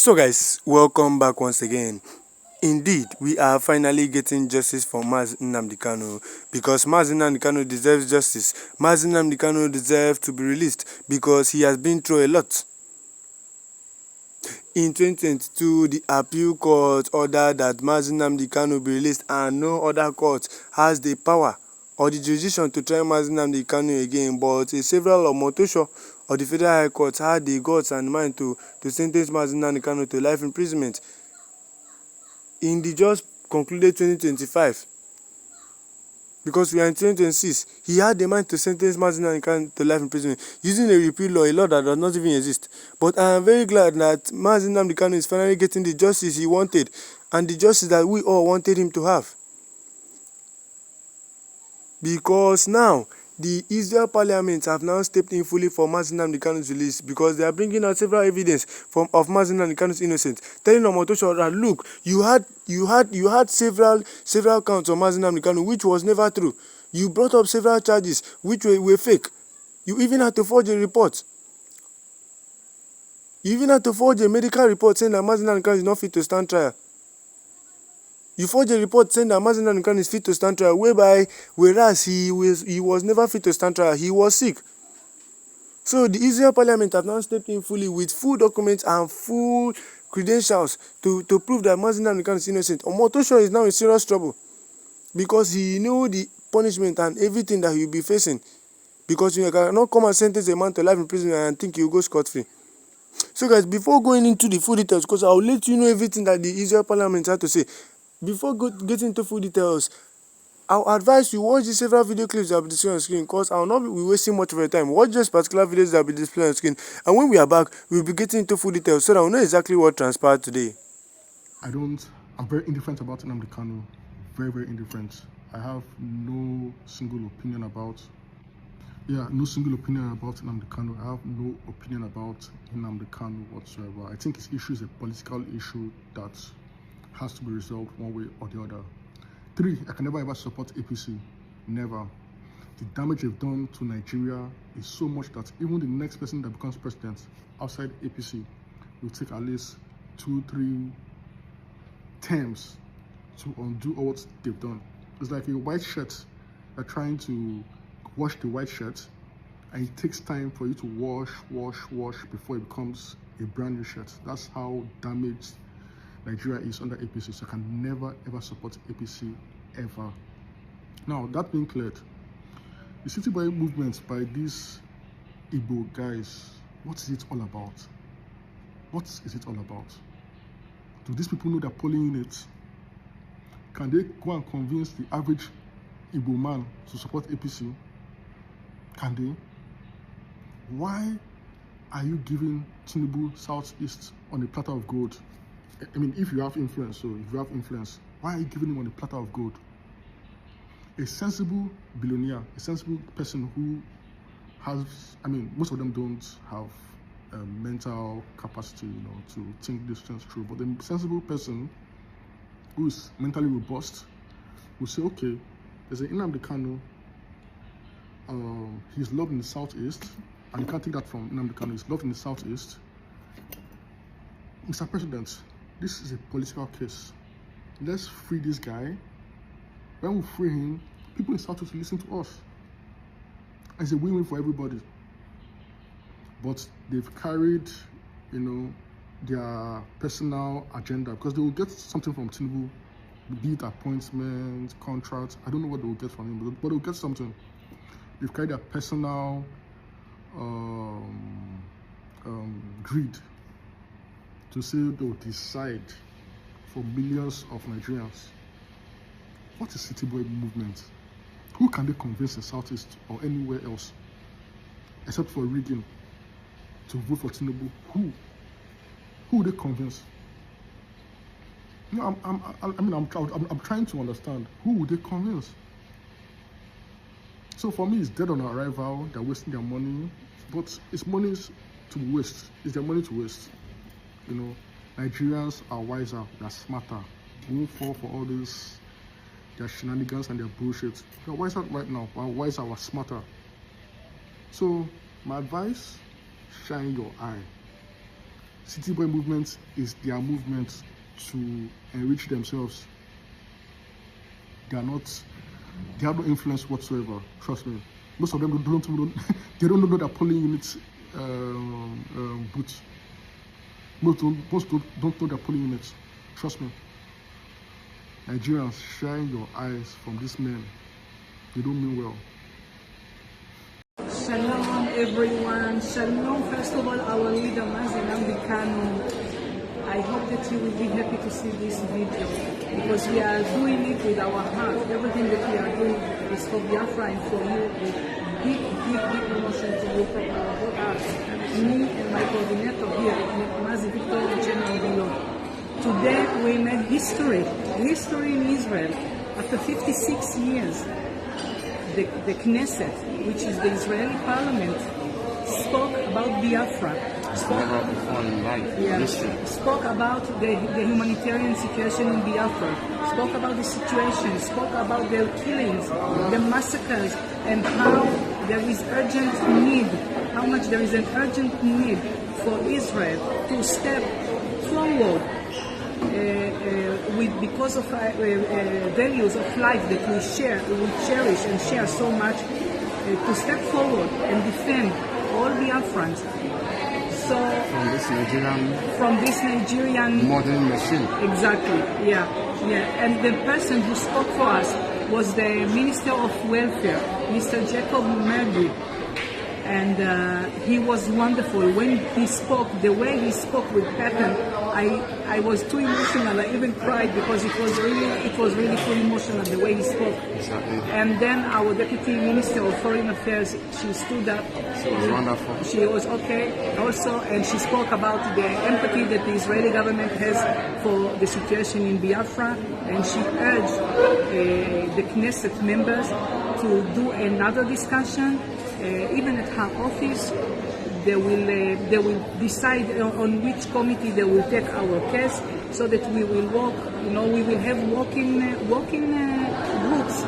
So, guys, welcome back once again. Indeed, we are finally getting justice for Nnamdi Kanu because Nnamdi Kanu deserves justice. Nnamdi Kanu deserves to be released because he has been through a lot. In 2022, the appeal court ordered that Nnamdi Kanu be released, and no other court has the power or the jurisdiction to try Nnamdi Kanu again. But a several Omotosho of the Federal High Court had the guts and mind to sentence Nnamdi Kanu to life imprisonment. In the just concluded 2025, because we are in 2026, he had the mind to sentence Nnamdi Kanu to life imprisonment using a repeal law, a law that does not even exist. But I am very glad that Nnamdi Kanu is finally getting the justice he wanted and the justice that we all wanted him to have. Because now, the Israel parliament have now stepped in fully for Nnamdi Kanu's release because they are bringing out several evidence of Nnamdi Kanu's innocence, telling Omotosho that look, you had several counts of Nnamdi Kanu which was never true. You brought up several charges which were fake. You even had to forge a report. You even had to forge a medical report saying that Nnamdi Kanu is not fit to stand trial. You forged a report saying that Nnamdi Kanu is fit to stand trial, whereas he was never fit to stand trial. He was sick. So the Israel parliament have now stepped in fully with full documents and full credentials to prove that Nnamdi Kanu is innocent. Omotosho is now in serious trouble because he knew the punishment and everything that he will be facing. Because you cannot come and sentence a man to life in prison and think he will go scot-free. So guys, before going into the full details, because I will let you know everything that the Israel parliament had to say, before getting into full details, I'll advise you watch the several video clips that will be displayed on screen because I will not be wasting much of your time. Watch just particular videos that will be displayed on screen, and when we are back, we'll be getting into full details so that we'll know exactly what transpired today. I'm very indifferent about Nnamdi Kanu. Very, very indifferent. I have no single opinion about Nnamdi Kanu. I have no opinion about Nnamdi Kanu whatsoever. I think his issue is a political issue that has to be resolved one way or the other. 3, I can never ever support APC. Never. The damage they've done to Nigeria is so much that even the next person that becomes president outside APC will take at least 2-3 terms to undo all what they've done. It's like a white shirt. You're trying to wash the white shirt, and it takes time for you to wash before it becomes a brand new shirt. That's how damaged Nigeria is under APC. So I can never ever support APC ever. Now, that being cleared, the city boy movement by these Igbo guys, what is it all about? What is it all about? Do these people know they're polling units? Can they go and convince the average Igbo man to support APC? Can they? Why are you giving Tinubu Southeast on a platter of gold? I mean, if you have influence, why are you giving him on a platter of gold? A sensible billionaire, a sensible person who has, most of them don't have mental capacity, to think these things through. But a sensible person who is mentally robust will say, okay, there's an Nnamdi Kanu. He's loved in the Southeast, and you can't take that from Nnamdi Kanu. He's loved in the Southeast. Mr. President, this is a political case. Let's free this guy. When we free him, people in South will listen to us. It's a win-win for everybody. But they've carried, their personal agenda because they will get something from Tinubu, be it appointment, contract. I don't know what they will get from him, but they'll get something. They've carried their personal greed to say they'll decide for millions of Nigerians. What is City Boy movement? Who can they convince in Southeast or anywhere else, except for rigging, to vote for Tinubu? Who will they convince? I'm trying to understand. Who would they convince? So for me, it's dead on arrival. They're wasting their money, but it's money to waste. It's their money to waste. Nigerians are wiser. They're smarter. They won't fall for all this, their shenanigans and their bullshit. They're wiser right now. We're wiser. We're smarter. So my advice: shine your eye. City boy movement is their movement to enrich themselves. They have no influence whatsoever. Trust me. Most of them they don't know that polling units boots. Most don't know their polling units. Trust me. Nigerians, shine your eyes from these men. They don't mean well. Shalom everyone. Shalom first of all our leader Nnamdi Kanu. I hope that you will be happy to see this video because we are doing it with our heart. Everything that we are doing is for Biafra and for you with big emotion to you from our whole heart. Me and my coordinator here, Mazi Victor General Below. Today we made history in Israel. After 56 years, the Knesset, which is the Israeli parliament, spoke about Biafra. Spoke about the humanitarian situation in Biafra, spoke about the situation, spoke about the killings, the massacres, and how there is urgent need, how much there is an urgent need for Israel to step forward because of values of life that we cherish and share so much, to step forward and defend all Biafrans. So from this Nigerian modern machine. Exactly, yeah. And the person who spoke for us was the Minister of Welfare, Mr. Jacob Mergy. And he was wonderful. When he spoke, the way he spoke with pattern, I was too emotional. I even cried because it was really too emotional the way he spoke. Exactly. And then our Deputy Minister of Foreign Affairs, she stood up. She was wonderful. She was okay also, and she spoke about the empathy that the Israeli government has for the situation in Biafra, and she urged the Knesset members to do another discussion. Even at her office, they will decide on which committee they will take our case, so that we will walk. We will have walking groups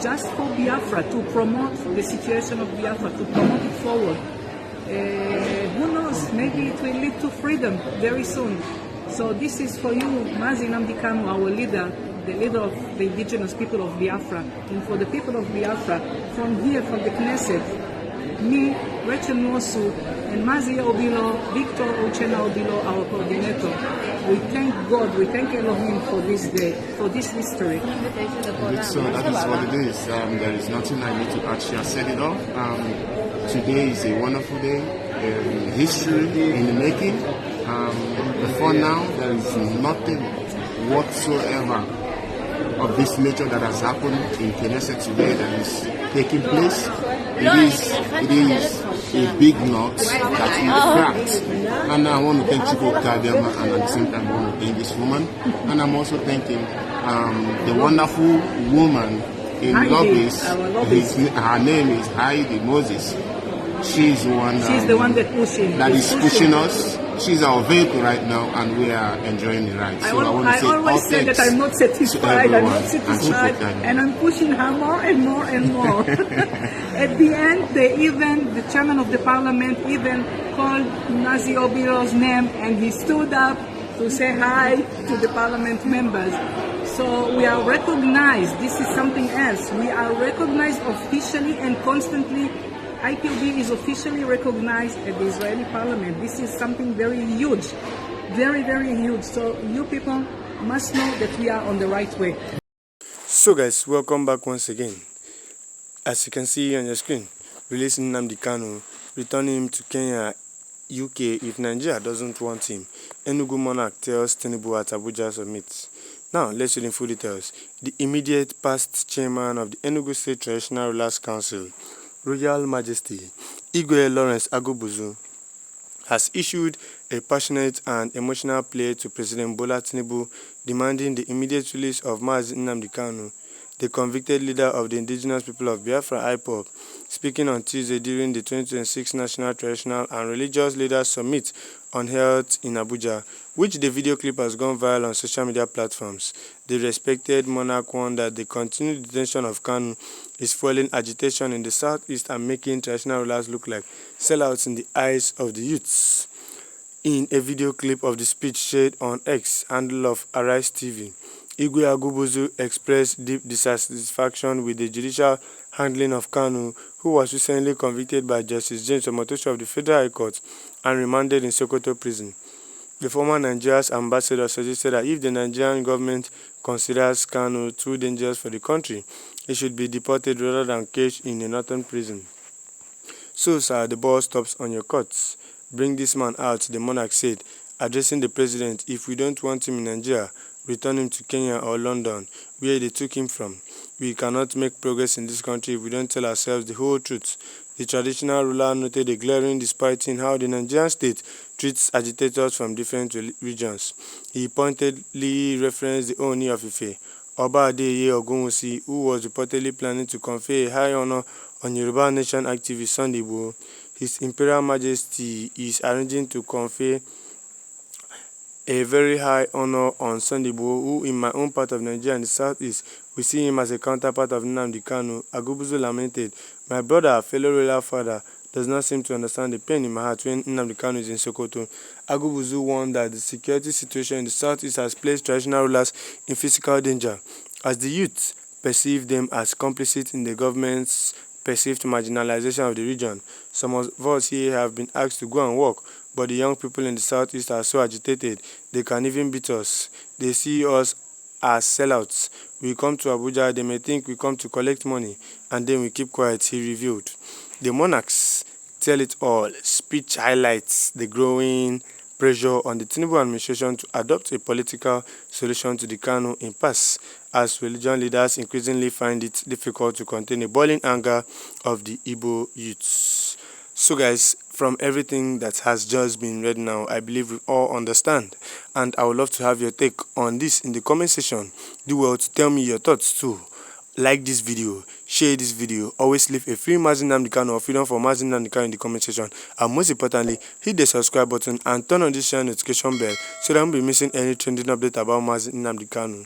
just for Biafra, to promote the situation of Biafra, to promote it forward. Who knows? Maybe it will lead to freedom very soon. So this is for you, Mazi Nnamdi Kanu, our leader, the leader of the indigenous people of Biafra, and for the people of Biafra, from here, from the Knesset, me, Rachel Nwosu, and Mazi Obilo, Victor Uchenna Obilo, our coordinator. We thank God, we thank Elohim for this day, for this history. So that is what it is. There is nothing I need to add. She has said it all. Today is a wonderful day. History in the making. Before now, there is nothing whatsoever of this nature that has happened in Knesset today that is taking place. It is a big knot that we cracked. And I want to thank Chico Kadiama, and at the same time I want to thank this woman. And I'm also thanking the wonderful woman in lobbies. Her name is Heidi Moses. She's the one that is pushing us. She's our vehicle right now, and we are enjoying the ride. So I always say that I'm not satisfied. And I'm pushing her more and more and more. At the end, the chairman of the parliament even called Mazi Obilo's name, and he stood up to say hi to the parliament members. So we are recognized. This is something else. We are recognized officially and constantly. IPOB is officially recognized at the Israeli parliament. This is something very huge, very, very huge. So you people must know that we are on the right way. So guys, welcome back once again. As you can see on your screen, releasing Nnamdi Kanu, returning him to Kenya, UK if Nigeria doesn't want him. Enugu monarch tells Tinubu at Abuja summit. Now, let's read in full details. The immediate past chairman of the Enugu State Traditional Rulers Council, Royal Majesty Igwe Lawrence Agobuzu, has issued a passionate and emotional plea to President Bola Tinubu demanding the immediate release of Mazi Nnamdi Kanu, the convicted leader of the indigenous people of Biafra IPOB, speaking on Tuesday during the 2026 National Traditional and Religious Leaders Summit on Health in Abuja, which the video clip has gone viral on social media platforms. The respected monarch warned that the continued detention of Kanu is fueling agitation in the southeast and making traditional rulers look like sellouts in the eyes of the youths. In a video clip of the speech shared on X, handle of Arise TV, Igwe Agubuzu expressed deep dissatisfaction with the judicial handling of Kanu, who was recently convicted by Justice James Omotosho of the Federal High Court and remanded in Sokoto prison. The former Nigeria's ambassador suggested that if the Nigerian government considers Kanu too dangerous for the country, he should be deported rather than caged in a northern prison. So, sir, the ball stops on your courts. Bring this man out, the monarch said, addressing the president. If we don't want him in Nigeria, return him to Kenya or London, where they took him from. We cannot make progress in this country if we don't tell ourselves the whole truth. The traditional ruler noted a glaring disparity in how the Nigerian state treats agitators from different regions. He pointedly referenced the Ooni of Ife, Oba Adeyeye Ogunwusi, who was reportedly planning to confer a high honor on Yoruba Nation activist Sunday Igboho. His Imperial Majesty is arranging to confer a very high honor on Sunday Igboho, who in my own part of Nigeria in the southeast, we see him as a counterpart of Nnamdi Kanu. Agubuzu lamented, my brother, fellow royal father, does not seem to understand the pain in my heart when Nnamdi Kanu is in Sokoto. Agubuzu warned that the security situation in the southeast has placed traditional rulers in physical danger, as the youth perceive them as complicit in the government's perceived marginalization of the region. Some of us here have been asked to go and work, but the young people in the southeast are so agitated, they can even beat us. They see us as sellouts. We come to Abuja, they may think we come to collect money, and then we keep quiet, he revealed. The monarchs tell it all. Speech highlights the growing pressure on the Tinubu administration to adopt a political solution to the Kanu impasse, as religion leaders increasingly find it difficult to contain the boiling anger of the Igbo youths. So guys, from everything that has just been read now, I believe we all understand, and I would love to have your take on this in the comment section. Do well to tell me your thoughts too. Like this video, share this video, always leave a free Nnamdi Kanu or freedom for Nnamdi Kanu in the comment section, and most importantly, hit the subscribe button and turn on this channel notification bell so that you won't be missing any trending update about Nnamdi Kanu.